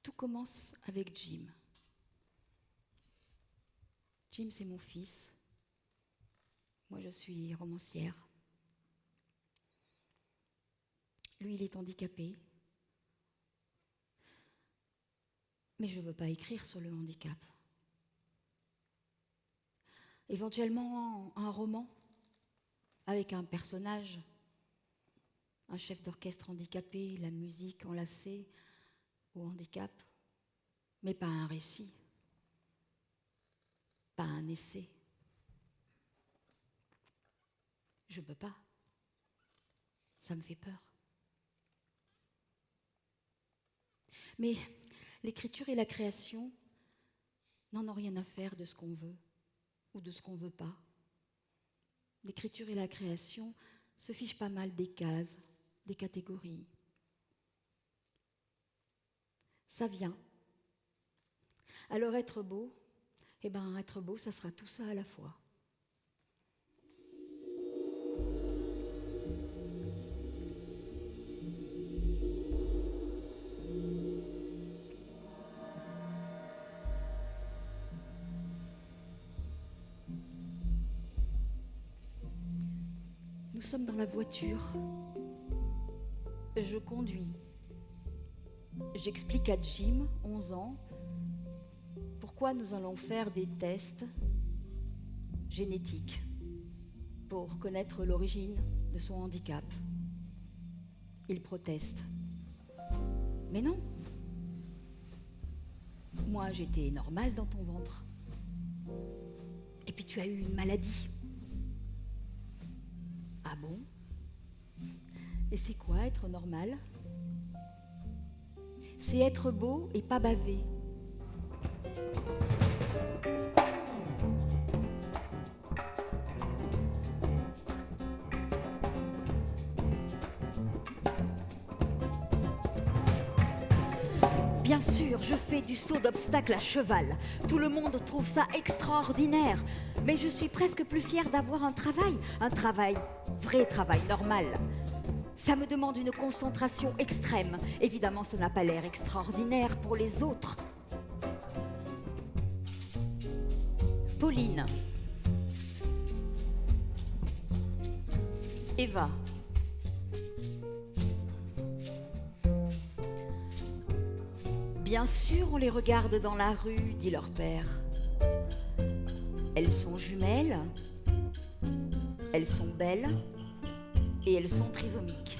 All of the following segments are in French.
Tout commence avec Jim. Jim, c'est mon fils. Moi, je suis romancière. Lui, il est handicapé. Mais je ne veux pas écrire sur le handicap. Éventuellement, un roman avec un personnage, un chef d'orchestre handicapé, la musique enlacée au handicap, mais pas un récit, pas un essai. Je ne peux pas. Ça me fait peur. Mais l'écriture et la création n'en ont rien à faire de ce qu'on veut ou de ce qu'on ne veut pas. L'écriture et la création se fichent pas mal des cases, des catégories. Ça vient. Alors être beau, être beau, ça sera tout ça à la fois. Nous sommes dans la voiture. Je conduis. J'explique à Jim, 11 ans, pourquoi nous allons faire des tests génétiques pour connaître l'origine de son handicap. Il proteste. Mais non. Moi, j'étais normale dans ton ventre. Et puis tu as eu une maladie. Ah bon? Et c'est quoi être normal? C'est être beau et pas baver. Bien sûr, je fais du saut d'obstacle à cheval. Tout le monde trouve ça extraordinaire. Mais je suis presque plus fière d'avoir un vrai travail normal. Ça me demande une concentration extrême. Évidemment, ça n'a pas l'air extraordinaire pour les autres. Pauline. Eva. Bien sûr, on les regarde dans la rue, dit leur père. Elles sont jumelles, elles sont belles et elles sont trisomiques.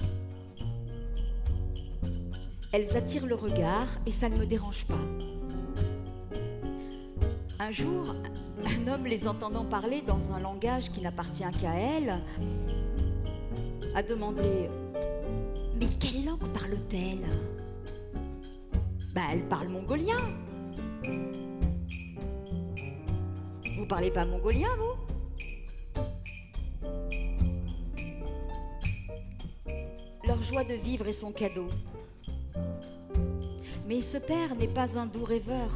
Elles attirent le regard et ça ne me dérange pas. Un jour, un homme les entendant parler dans un langage qui n'appartient qu'à elles, a demandé « Mais quelle langue parle-t-elle » Elle parle mongolien. Vous parlez pas mongolien, vous? Leur joie de vivre est son cadeau. Mais ce père n'est pas un doux rêveur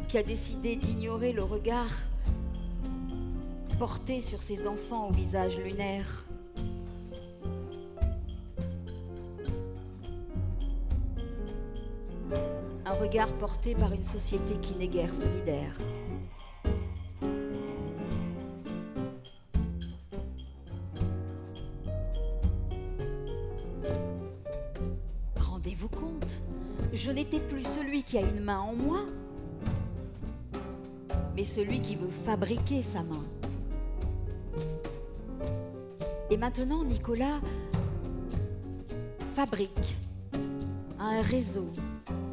qui a décidé d'ignorer le regard porté sur ses enfants au visage lunaire. Un regard porté par une société qui n'est guère solidaire. Rendez-vous compte, je n'étais plus celui qui a une main en moi, mais celui qui veut fabriquer sa main. Et maintenant, Nicolas fabrique un réseau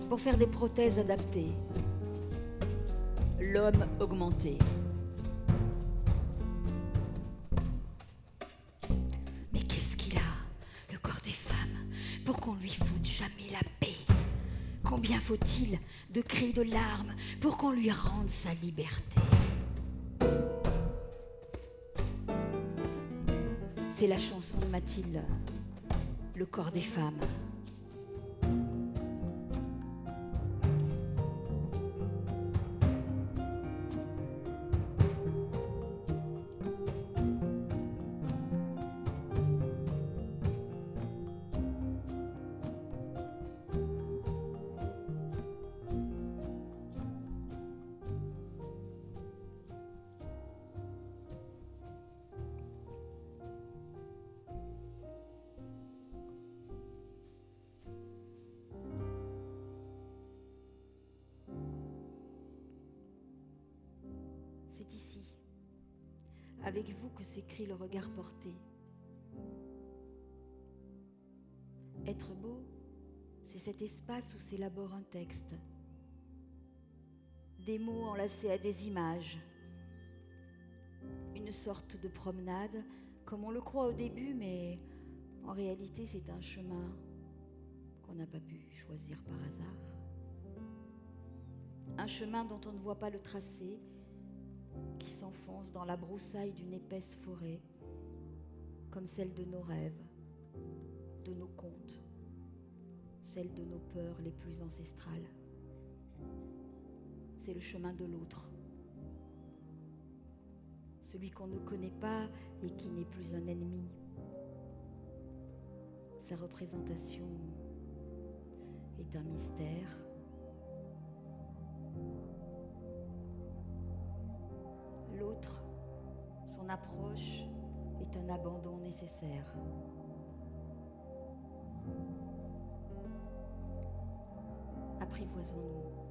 pour faire des prothèses adaptées. L'homme augmenté. Mais qu'est-ce qu'il a, le corps des femmes, pour qu'on lui foute jamais la paix? Combien faut-il de cris de larmes pour qu'on lui rende sa liberté? C'est la chanson de Mathilde, le corps des femmes. c'est ici, avec vous que s'écrit le regard porté. Être beau, c'est cet espace où s'élabore un texte. Des mots enlacés à des images. Une sorte de promenade, comme on le croit au début, mais en réalité c'est un chemin qu'on n'a pas pu choisir par hasard. Un chemin dont on ne voit pas le tracé, qui s'enfonce dans la broussaille d'une épaisse forêt, comme celle de nos rêves, de nos contes, celle de nos peurs les plus ancestrales. C'est le chemin de l'autre, celui qu'on ne connaît pas et qui n'est plus un ennemi. Sa représentation est un mystère. L'autre, son approche est un abandon nécessaire. Apprivoisons-nous.